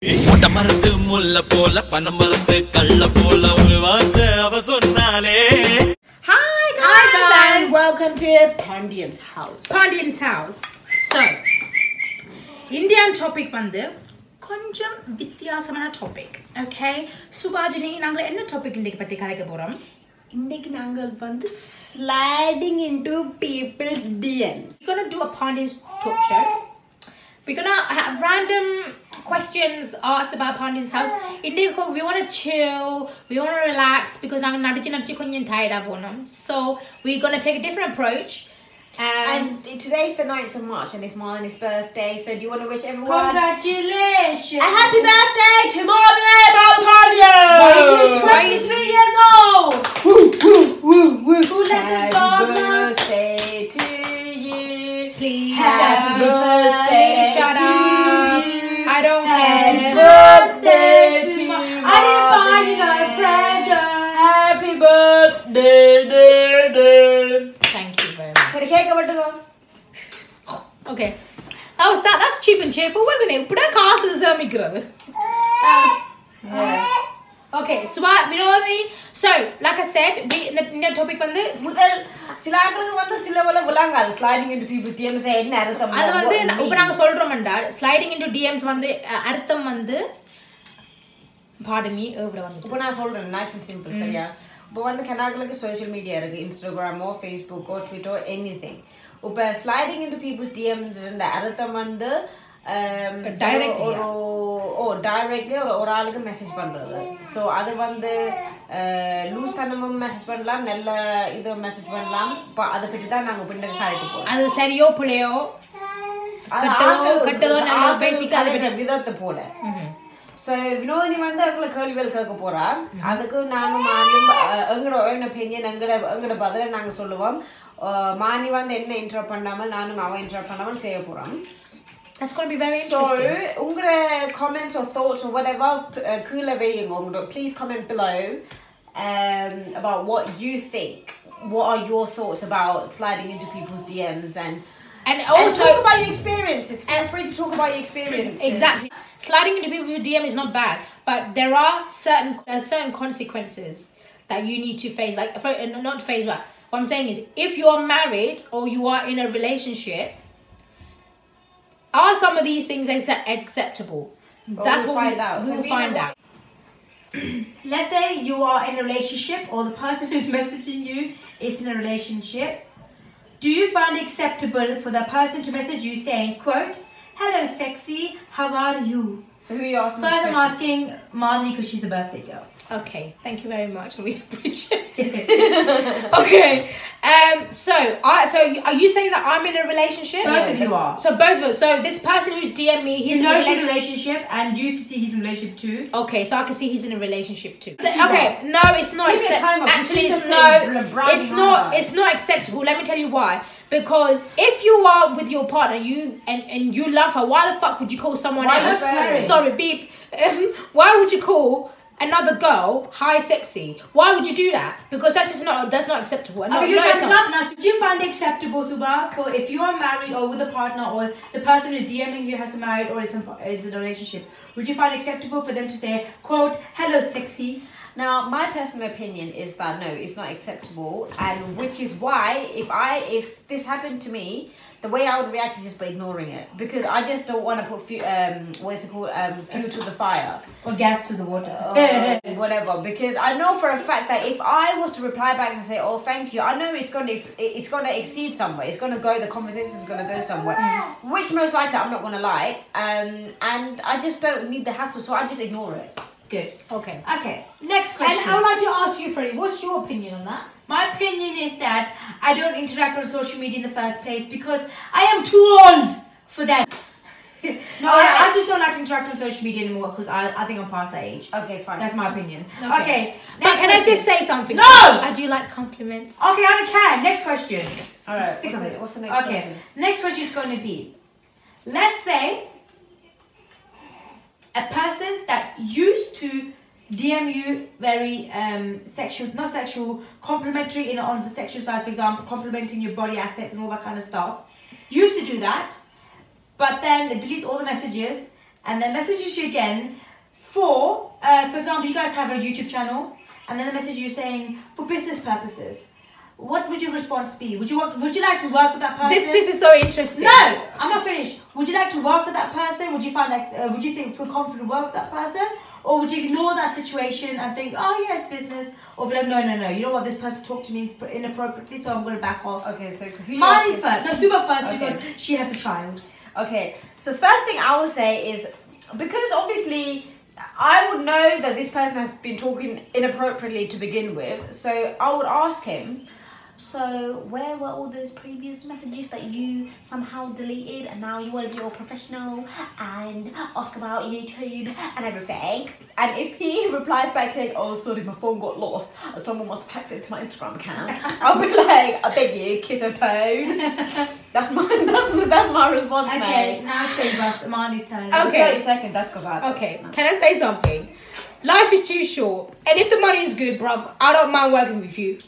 மரத்து முல்ல போல பனமரத்து கள்ள போல ஒரு வார்த்தை அவ சொன்னாலே. Hi guys and welcome to Pandyan's house. Pandyan's house. So, Indian topic வந்து கொஞ்சம் வித்தியாசமான topic. Okay? சுபாஜினி நாங்க என்ன topic இன்னைக்கு பத்தி கலைக்க போறோம்? இன்னைக்கு நாங்க வந்து sliding into people's DMs. We're gonna do a Pandyan's talk show. We're gonna have random questions asked about Pandyan's house. We want to chill, we want to relax because we're tired of it. So we're gonna take a different approach. And today's the 9th of March and it's Marlon's birthday. So do you want to wish everyone Congratulations! a happy birthday to Marlon Pandyan! She's 23 years old! Woo, woo, woo, woo! Who let the dog Happy birthday to you! Please happy birthday! Shut up! I don't care. Happy birthday to you! I didn't buy you no present. Happy birthday, dear, dear. Thank you very much. Can the cake over to go? Okay. That's cheap and cheerful, wasn't it? Put a cast as a micro. Okay, so we know so like I said, we in the topic on this. முதல் சில ஆட்களுக்கு வந்து சில வல விளங்காது sliding into people's DMs என்ன அர்த்தம் அது வந்து இப்ப நாங்க சொல்றோம்டா sliding into DMs வந்து அர்த்தம் வந்து pardon me over வந்து இப்போ நான் சொல்றேன் nice and simple சரியா இப்போ வந்து கனாகளுக்கு social media இருக்கு Instagram or Facebook or Twitter or anything இப்போ sliding into people's DMs ன்ற அர்த்தம் வந்து directly ஒரு ஆளுக்கு மெசேஜ் பண்றது சோ அது வந்து லூஸ் தனமும் மெசேஜ் பண்ணலாம் நல்ல இது மெசேஜ் பண்ணலாம் அத பத்தி தான் நாங்க பின்னுக்கு கதைக்க போறோம் அது சரியோ புளையோ கட்டதோ நல்ல பேசிக்கா அத பத்தி விதத்தை போல சோ வினோதினி வந்து அவங்கள கேள்விகள் கேட்க போறா அதுக்கு நானும் எங்களோட ஒப்பீனியன் எங்களோட பதில நாங்க சொல்லுவோம் மானி வந்து என்ன இன்டரப்ட் பண்ணாம நானும் அவ இன்டரப்ட் பண்ணாம செய்ய போறோம். That's going to be very interesting. So, ungre comments or thoughts or whatever, please comment below about what you think. What are your thoughts about sliding into people's DMs and also talk about your experiences. Feel free to talk about your experiences. Exactly. Sliding into people's DM is not bad, but there are certain consequences that you need to face. Like, not face, but what I'm saying is, if you are married or you are in a relationship. Are some of these things acceptable? That's what we'll find out. Let's say you are in a relationship or the person who's messaging you is in a relationship. Do you find it acceptable for that person to message you saying, quote, "Hello sexy, how are you?" So who are you asking? First I'm asking Marley because she's the birthday girl. Okay, thank you very much. We appreciate it. Okay. So are you saying that I'm in a relationship? Both of you are. So both of us. So this person who's DM me, he's in a relationship and you can see he's in a relationship too. Okay, so I can see he's in a relationship too. Okay, no, it's not acceptable. Actually, it's not acceptable. Let me tell you why. Because if you are with your partner, and you love her, why the fuck would you call someone else? Sorry, beep. Why would you call another girl hi sexy? Why would you do that? Because that's not acceptable. No, okay, now, do you find it acceptable, Subha, for if you are married or with a partner or the person who is DMing you has married or is in a relationship, would you find it acceptable for them to say, quote, "Hello sexy"? Now, my personal opinion is that no, it's not acceptable, and which is why if this happened to me, the way I would react is just by ignoring it because I just don't want to put fuel to the fire or gas to the water, whatever. Because I know for a fact that if I was to reply back and say, "Oh, thank you," I know it's going to exceed somewhere. It's going to go. The conversation is going to go somewhere, which most likely I'm not going to like, and I just don't need the hassle, so I just ignore it. Good. Okay. Next question. And I would like to ask you, Freddie, what's your opinion on that? My opinion is that I don't interact on social media in the first place because I am too old for that. No, I just don't like to interact on social media anymore because I think I'm past that age. Okay, fine. That's my opinion. Okay. But can I just say something? No! I do like compliments. Okay, I can. Next question. Alright, what's the next question? Next question is going to be, let's say a person that used to DM you very not sexual, complimentary on the sexual side, for example, complimenting your body assets and all that kind of stuff, used to do that, but then deletes all the messages and then messages you again for example, you guys have a YouTube channel, and then they message you saying for business purposes, what would your response be? Would you like to work with that person? This is so interesting. No, I'm not finished. Would you like to work with that person? Would you find that? Would you feel confident to work with that person, or would you ignore that situation and think, oh yeah, it's business, or be like, no, you know what? This person talked to me inappropriately, so I'm going to back off. Okay, so Marley's first. No, Super first because she has a child. Okay, so first thing I will say is, because obviously I would know that this person has been talking inappropriately to begin with, so I would ask him, so where were all those previous messages that you somehow deleted, and now you want to be all professional and ask about YouTube and everything? And if he replies back saying, oh sorry, my phone got lost, someone must have hacked it to my Instagram account, I'll be like, I beg you, kiss a toad. That's my response, okay, mate. now say Marley's turn. Okay. 30 seconds, that's because I... Okay, can I say something? Life is too short, and if the money is good, bruv, I don't mind working with you.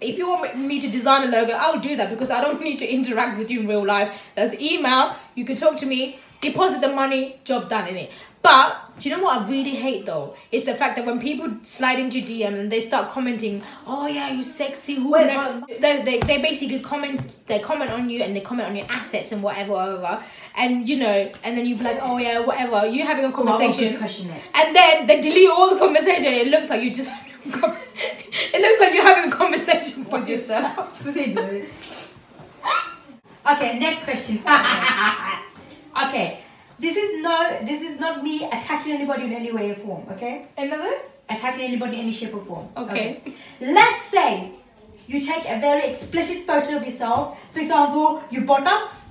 If you want me to design a logo, I'll do that, because I don't need to interact with you in real life. There's email, you can talk to me, deposit the money, job done, innit? But do you know what I really hate though? It's the fact that when people slide into DM and they start commenting, oh yeah, you sexy woman. They basically comment on you, and they comment on your assets and whatever. And you know, and then you be like, oh yeah, whatever. You're having a conversation, and then they delete all the conversation. It looks like you just it looks like you're having a conversation with yourself. Okay, next question. Okay, this is not me attacking anybody in any way or form. Okay, Another? attacking anybody in any shape or form. Okay. Let's say you take a very explicit photo of yourself, for example, your buttocks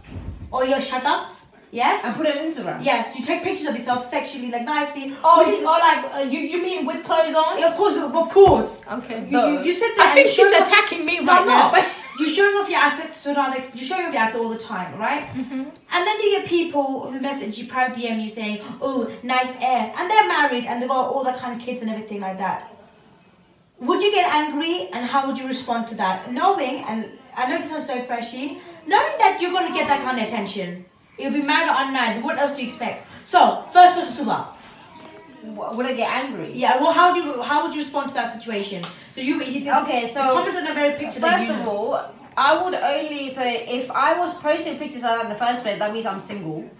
or your shuttocks. Yes. And put it on Instagram. Yes, you take pictures of yourself sexually, like nicely. You mean with clothes on? Of course. Okay. You sit there. I think she's attacking me right now. You're showing off your assets to another. You're showing off your assets all the time, right? Mm-hmm. And then you get people who message you, proud DM you saying, "Oh, nice ass," and they're married and they got all that kind of kids and everything like that. Would you get angry, and how would you respond to that? Knowing, and I know this sounds so freshy, knowing that you're going to get that kind of attention. You'll be married or unmarried. What else do you expect? So, first question, Suba. Would I get angry? Yeah. Well, how would you respond to that situation? So okay. So comment on the very picture. First of all, I would only if I was posting pictures like that in the first place, that means I'm single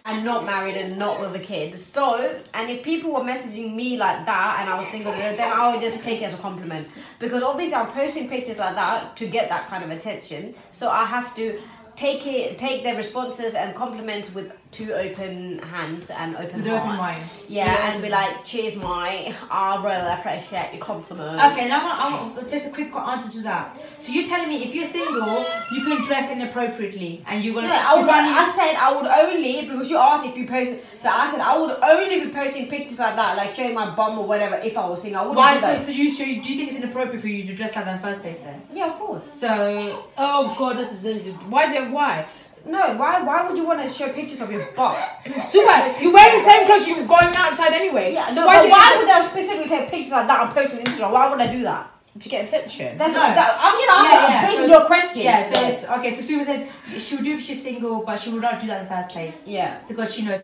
and not married and not with a kid. So, and if people were messaging me like that and I was single, then I would just take it as a compliment, because obviously I'm posting pictures like that to get that kind of attention. So I have to take their responses and compliments with two open hands and open mind. Yeah, and be like, cheers, mate. I really appreciate your compliments. Okay, now I want just a quick answer to that. So you're telling me if you're single, you can dress inappropriately and you're gonna. No, I said I would only, because you asked if you post. So I said I would only be posting pictures like that, like showing my bum or whatever, if I was single. I wouldn't do that. So do you think it's inappropriate for you to dress like that in the first place then? Yeah, of course. So. Oh God, this is why is it why? No, why would you want to show pictures of your butt? Super, you wear the same clothes, you're going outside anyway. Yeah, so no, why would I specifically take pictures like that and post on Instagram? Why would I do that? To get attention. I'm gonna answer based on your question. Yeah, so Suba said she would do if she's single, but she would not do that in the first place. Yeah. Because she knows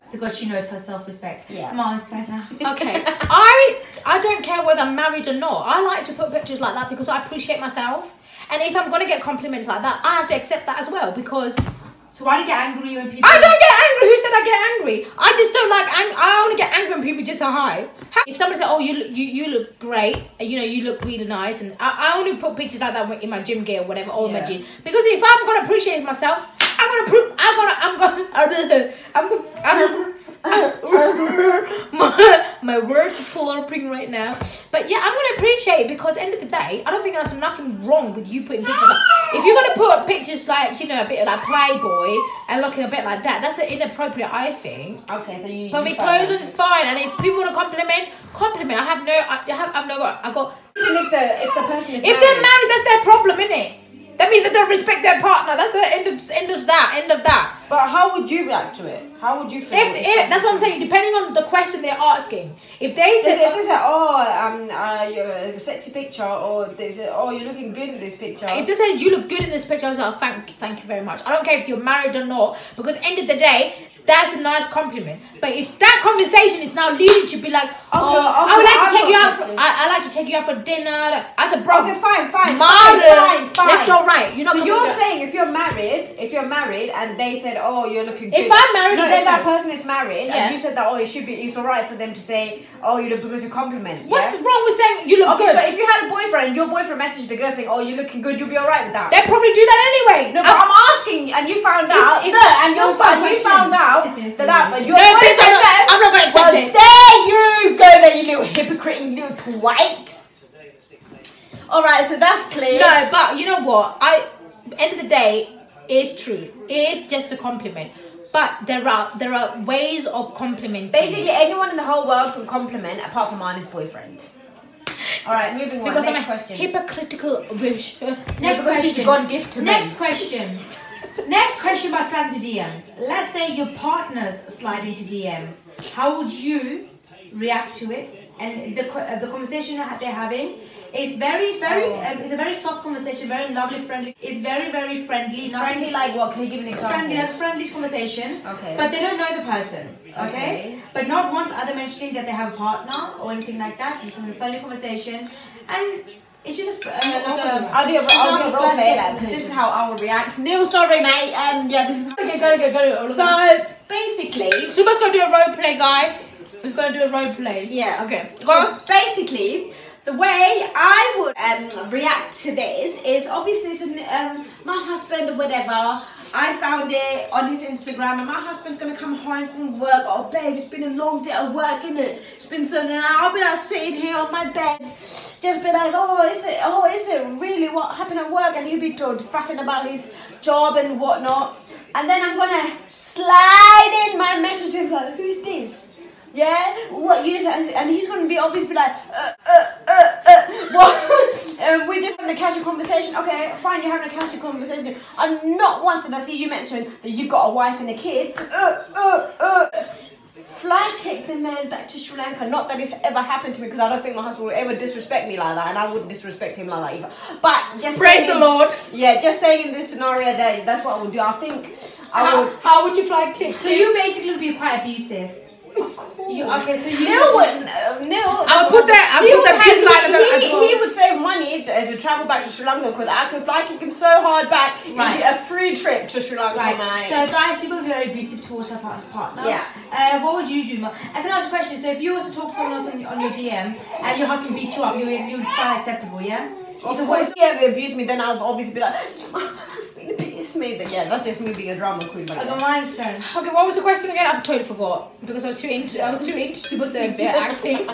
her self-respect. Yeah. Okay. I don't care whether I'm married or not. I like to put pictures like that because I appreciate myself. And if I'm gonna get compliments like that, I have to accept that as well, because. So why do you get angry when people? I don't get angry. Who said I get angry? I just don't like. I only get angry when people just say hi. If somebody says, "Oh, you look great," you look really nice, and I only put pictures like that in my gym gear or whatever, or in my gym, because if I'm gonna appreciate myself, my words are slurping right now. But yeah, I'm gonna appreciate it, because end of the day, I don't think there's nothing wrong with you putting pictures up. If you're gonna put pictures like, a bit like Playboy and looking a bit like that, that's inappropriate, I think. Okay, so you. But me clothes on is fine, and if people want to compliment. I got. Even if the person is. If they're married, that's their problem, innit? That means they don't respect their partner. That's the end of that. But how would you react to it? How would you feel? That's what I'm saying. Depending on the question they're asking. If they say, you're a sexy picture, or they say, oh, you're looking good in this picture. If they say you look good in this picture, I was like, thank you very much. I don't care if you're married or not, because at the end of the day, that's a nice compliment. But if that conversation is now leading to be like, I would like to take you out. I like to take you out for dinner. As a brother, okay, fine. Left or right? You're not. So you're saying if you're married, and they said, oh, you're looking good. If I'm married, then that person is married, and you said that, it's alright for them to say, oh, you look good as a compliment. What's wrong with saying you look good? So if you had a boyfriend, your boyfriend messaged the girl saying, oh, you're looking good, you'll be alright with that. They'll probably do that anyway. No, but I'm asking, and you found out. But you're I'm not gonna accept it. There you go, there you little hypocrite, you little twat. Alright, so that's clear. No, but you know what? End of the day, it's true. It is just a compliment. But there are ways of complimenting. Basically, anyone in the whole world can compliment apart from Anna's boyfriend. Alright, moving on. Because next I'm a question. Hypocritical wish. Next question. She's a God gift to me. Next question. Next question about sliding to DMs. Let's say your partner's sliding to DMs. How would you react to it? And the conversation that they're having is it's a very soft conversation, very lovely, friendly. It's very, very friendly. Friendly like what? Can you give an example? Friendly conversation. Okay. But they don't know the person. Okay. But not once are they mentioning that they have a partner or anything like that. It's a friendly conversation, and it's just I'll do a role play because this is how I will react. Neil, sorry mate. Yeah, this is. Okay, go. So basically, Suba's gonna do a role play, guys. We're gonna do a role play. Yeah. Okay. So basically, the way I would react to this is obviously my husband or whatever. I found it on his Instagram, and my husband's gonna come home from work. Oh, babe, it's been a long day of work, innit? It's been so long. I'll be like sitting here on my bed, just be like, is it really what happened at work? And he'll be faffing about his job and whatnot. And then I'm gonna slide in my message to him like, who's this? Yeah, what you say? And he's gonna be obviously like, what? We're just having a casual conversation. Okay, fine, you're having a casual conversation. And not once did I see you mention that you've got a wife and a kid. Fly kick the man back to Sri Lanka. Not that it's ever happened to me, because I don't think my husband would ever disrespect me like that, and I wouldn't disrespect him like that either. But just praise the Lord. Yeah, just saying in this scenario that's what I would do. I think How would you fly kick? So you basically would be quite abusive. Of course. Neil wouldn't. I'll put that. He would save money to travel back to Sri Lanka, because I could fly kick him so hard back. Right. It'd be a free trip to Sri Lanka. Right. So guys, you will be very abusive towards her partner. Yeah. What would you do? I can ask a question. So if you were to talk to someone else on your DM and your husband beat you up, you would find acceptable, yeah? So what if he ever abused me? Then I'll obviously be like, my husband abused me. Then yeah, that's just me being a drama queen. I don't mind. Okay, what was the question again? I've totally forgot because I was too into with the acting.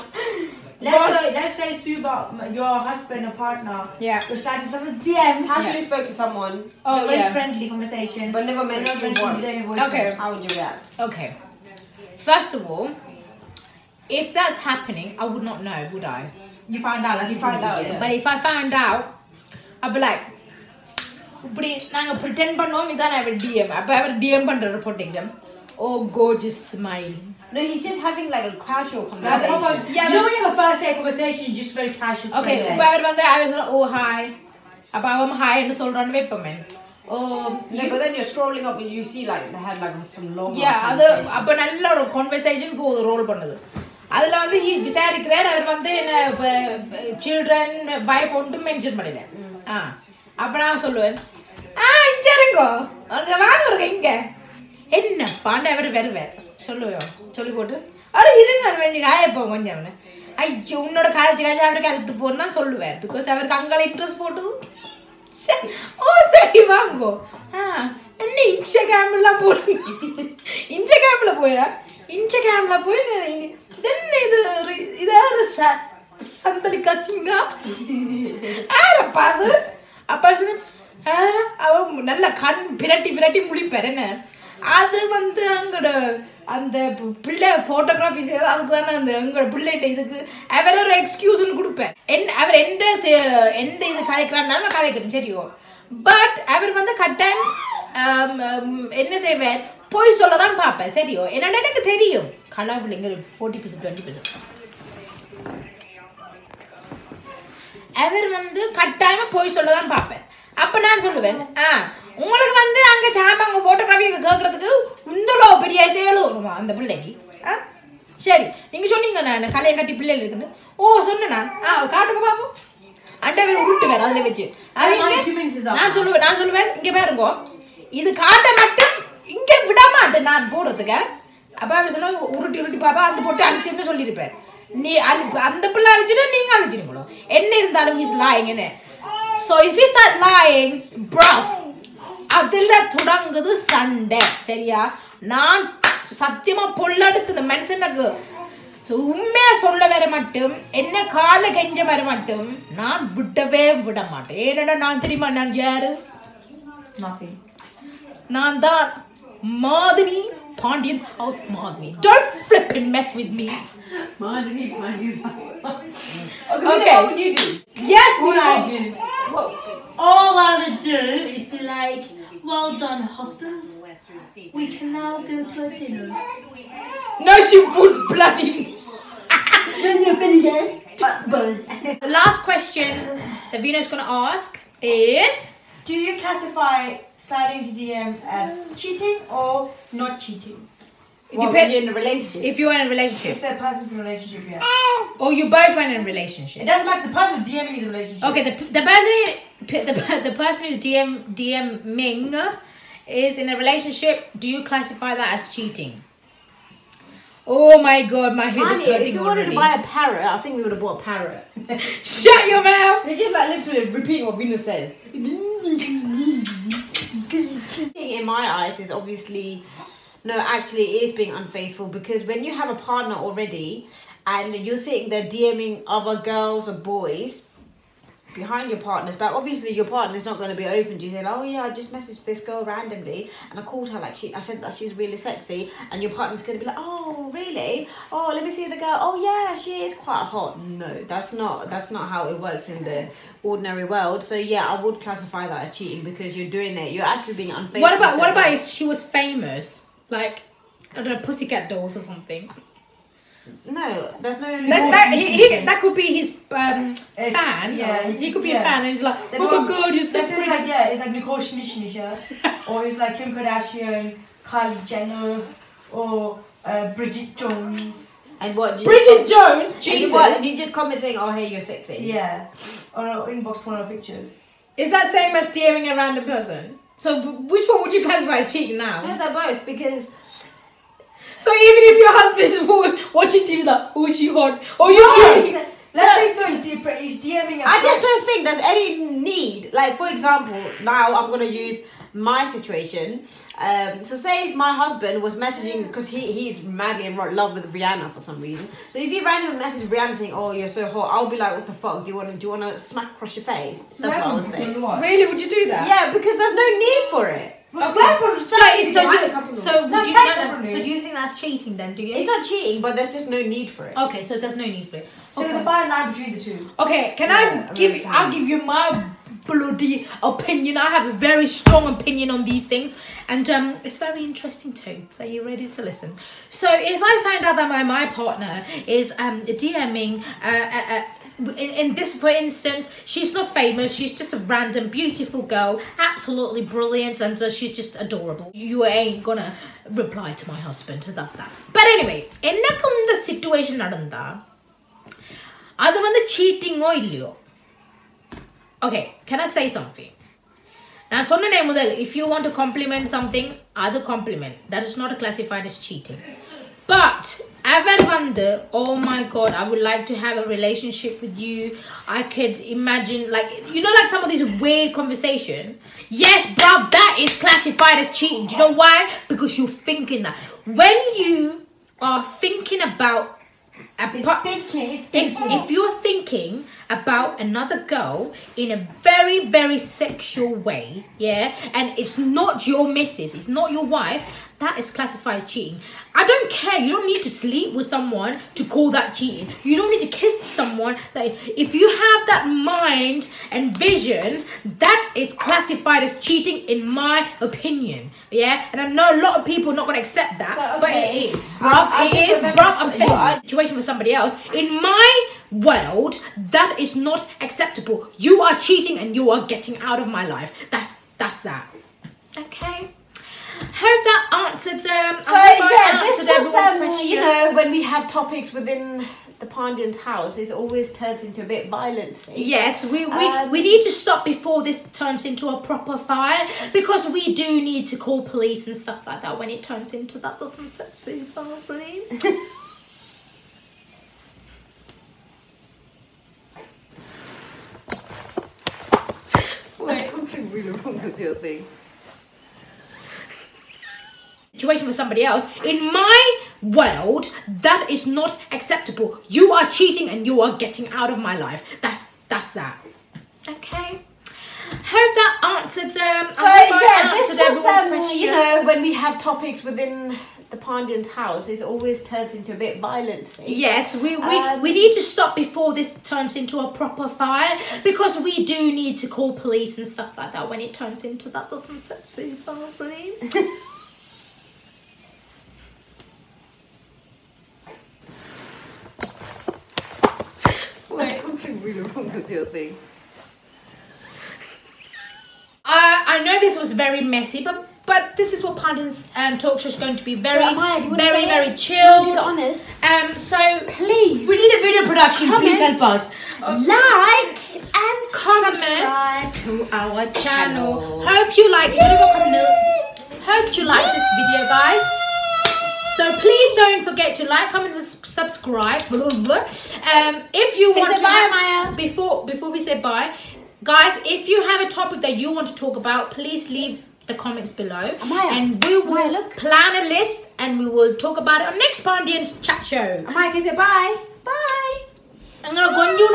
Let's say Suba, your husband or partner, was starting someone's DM. Casually spoke to someone. Very friendly conversation, but never mentioned once. Okay. How would you react? Okay. First of all, if that's happening, I would not know, would I? You find out. Yeah. But if I found out, I'd be like, pretend I will DM. I will DM the report exam. Oh, gorgeous smile. No, he's just having like a casual conversation. You know when you have a first day conversation, you're just very casual. Okay, I was like, oh, hi. I'm hi and so run with me. No, but then you're scrolling up and you see like they had like some long conversation for the role. அதில் வந்து விசாரிக்கிறார் அவர் வந்து children wife ஒன்றும் mention பண்ணல அப்போ நான் சொல்லுவேன் இங்கே இருங்கோ அங்கே வாங்குறோங்க இங்கே என்ன பாண்டா அவர் வருவார் சொல்லுவோம் சொல்லி போட்டு அட இருங்க கொஞ்சம் காயப்போம் கொஞ்சம் ஐயோ உன்னோட காய்ச்சி அவருக்கு அழுத்து போன்னு சொல்லுவார் பிகாஸ் அவருக்கு அங்கே இன்ட்ரெஸ்ட் போட்டு ஓ சரி வாங்கோ என்ன இன்ஸ்டாகிராம்லாம் போடுங்க இன்ஸ்டாகிராமில் போயிடா இன்ஸ்டாகிராமில் போய் இதாரு சந்தலிக்கா சிங்கா யாரப்பா அது அப்பா சொன்ன அவன் நல்ல கண் பிரட்டி முடிப்பார் என்ன அது வந்து அங்கோட அந்த பிள்ளை ஃபோட்டோகிராஃபிஸ் அதுக்கு தானே அந்த எங்களோட பிள்ளைகிட்ட இதுக்கு அவர் ஒரு எக்ஸ்கியூஸ்ன்னு கொடுப்பேன் அவர் எந்த இது கதைக்கிறாருனாலும் கதைக்கணும் சரியோ பட் அவர் வந்து கட்டாயம் என்ன செய்வேன் போய் சொல்லதான் பார்ப்பேன் சரியோ என்னன்னு எனக்கு தெரியும் கலாவிலிங்க 40% 20% அவர் வந்து கட்டாயமா போய் சொல்லதான் பார்ப்பேன் அப்ப நான் சொல்லுவேன் உங்களுக்கு வந்து அங்க சாம அவங்க போட்டோகிராஃபி கேட்கறதுக்கு இந்தளோ பெரிய செயலு வருமா அந்த பிள்ளைக்கு சரி நீங்க சொன்னீங்க நான் கலையை கட்டி பிள்ளைகள் இருக்குன்னு சொன்னேன் நான் காட்டுங்க பாப்போம் அண்டவர் உருட்டுவேன் அதுல வச்சு நான் சொல்லுவேன் இங்க பாருங்க இது காட்ட மட்டும் இங்க விட மாட்டேன் நான் போடுறதுக்கு அப்ப அவர் சொன்னா உருட்டி பாப்பா அந்த போட்டு அழிச்சுன்னு சொல்லியிருப்பேன் நீ அந்த பிள்ளை அழிச்சுட்டு நீங்க அழிச்சிருங்களோ என்ன இருந்தாலும் இஸ் லாயிங் என்ன so if he start lying bruv அதுல தொடங்குது சண்டை சரியா நான் சத்தியமா பொல்லடுத்து இந்த மனுஷனுக்கு உண்மையா சொல்ல வர மட்டும் என்ன கால கெஞ்ச வர மட்டும் நான் விடவே விட மாட்டேன் ஏன்னா நான் தெரியுமா நான் யாரு நான் தான் Madhini Pandyan's house Madhini. Don't flip and mess with me. Madhini Pandyan's okay. What would you do? Yes, what I do. All I would do is be like, well done, husband. We can now go to a dinner. No, she would bloody. The last question that Vina's gonna ask is. Do you classify sliding to DM as cheating or not cheating? It depends. You're in a relationship. If you're in a relationship. If the person's in a relationship, yeah. Or you both are in a relationship. It doesn't matter. The person DMing is in a relationship. Okay, the person who's DMing is in a relationship. Do you classify that as cheating? Oh my god, my head is hurting already. If you wanted to buy a parrot, I think we would have bought a parrot. Shut your mouth! They just like literally repeat what Venus says. Cheating in my eyes is obviously, no, actually it is being unfaithful, because when you have a partner already and you're sitting there DMing other girls or boys behind your partner's back, obviously your partner's not going to be open to you. Say, oh yeah, I just messaged this girl randomly and I called her like I said that she's really sexy, and your partner's going to be like, oh really, oh let me see the girl, oh yeah, she is quite hot. No, that's not how it works in the ordinary world. So yeah, I would classify that as cheating, because you're doing it, you're actually being unfaithful. What about if she was famous, like I don't know, Pussycat Dolls or something? No, there's no. That could be his fan. Yeah, he could be a fan, and he's like, oh my god, you're so pretty. Like, it's like Nicole Schnischer, or it's like Kim Kardashian, Kylie Jenner, or Bridget Jones. And what? Bridget Jones? Jesus! And you just comment saying, oh hey, you're sexy. Yeah, or inbox one of her pictures. Is that same as DMing a random person? So which one would you classify as cheating now? No, they're both, because. So even if your husband is watching TV like, oh she hot, oh you cheating. Let's say no, he's DMing. I just don't think there's any need. Like for example, now I'm gonna use my situation. So say if my husband was messaging, because he's madly in love with Rihanna for some reason. So if he randomly messaged Rihanna saying, "Oh, you're so hot," I'll be like, "What the fuck? Do you want to smack across your face?" That's what I was saying. Really? Would you do that? Yeah, because there's no need for it. So do you think that's cheating then? Do you? It's not cheating, but there's just no need for it. Okay, so there's no need for it. So there's a fine line between the two. Okay, I'll give you my bloody opinion. I have a very strong opinion on these things, and it's very interesting too. So you ready to listen? So if I find out that my partner is DMing in this, for instance, she's not famous, she's just a random beautiful girl, absolutely brilliant, and she's just adorable, you ain't gonna reply to my husband, so that's that. But anyway, ennakum the situation nadanda adu vandu cheating o illiyo. Okay, can I say something? Now sonnane mudal, if you want to compliment something, adu compliment, that is not classified as cheating. But ever wonder, oh my god, I would like to have a relationship with you, I could imagine, like, you know, like some of these weird conversation. Yes, bruv, that is classified as cheating. Do you know why? Because you're thinking that. When you are thinking about if you're thinking about another girl in a very, very sexual way, yeah, and it's not your missus, it's not your wife, that is classified as cheating. I don't care. You don't need to sleep with someone to call that cheating. You don't need to kiss someone. That if you have that mind and vision, that is classified as cheating in my opinion. Yeah, and I know a lot of people are not going to accept that, So, but okay. it is, bruv. It is, bruv. I'm telling you. Situation with somebody else. In my world, that is not acceptable. You are cheating and you are getting out of my life. That's that. Okay. Hope that answered. So yeah, this was you know, when we have topics within the Pandyan's house, it always turns into a bit violent. Yes, we need to stop before this turns into a proper fight, because we do need to call police and stuff like that when it turns into that. Doesn't it, Susan? There's something really wrong with your thing. Situation with somebody else. In my world, that is not acceptable. You are cheating and you are getting out of my life. That's that. Okay. Hope that answered. So yeah, this was you know, when we have topics within the Pandyan's house, it always turns into a bit violent. Yes, we need to stop before this turns into a proper fight, because we do need to call police and stuff like that when it turns into that. Doesn't it, Susan? There's something really wrong with your thing. I know this was very messy, but this is what Pandyan's talk show is going to be. Very chilled. Be honest. So Please, We need a video production. Please help us. like and Comment. subscribe to our channel. hope you liked it. Hope you liked this video, guys. So please don't forget to like, comment, and subscribe. If you want to, Maya. Before we say bye, guys, if you have a topic that you want to talk about, please leave the comments below, Amaya. and we will Amaya, look. plan a list and we will talk about it on next Pandyan's chat show. Amaya, can you say bye? Bye. I'm gonna go and do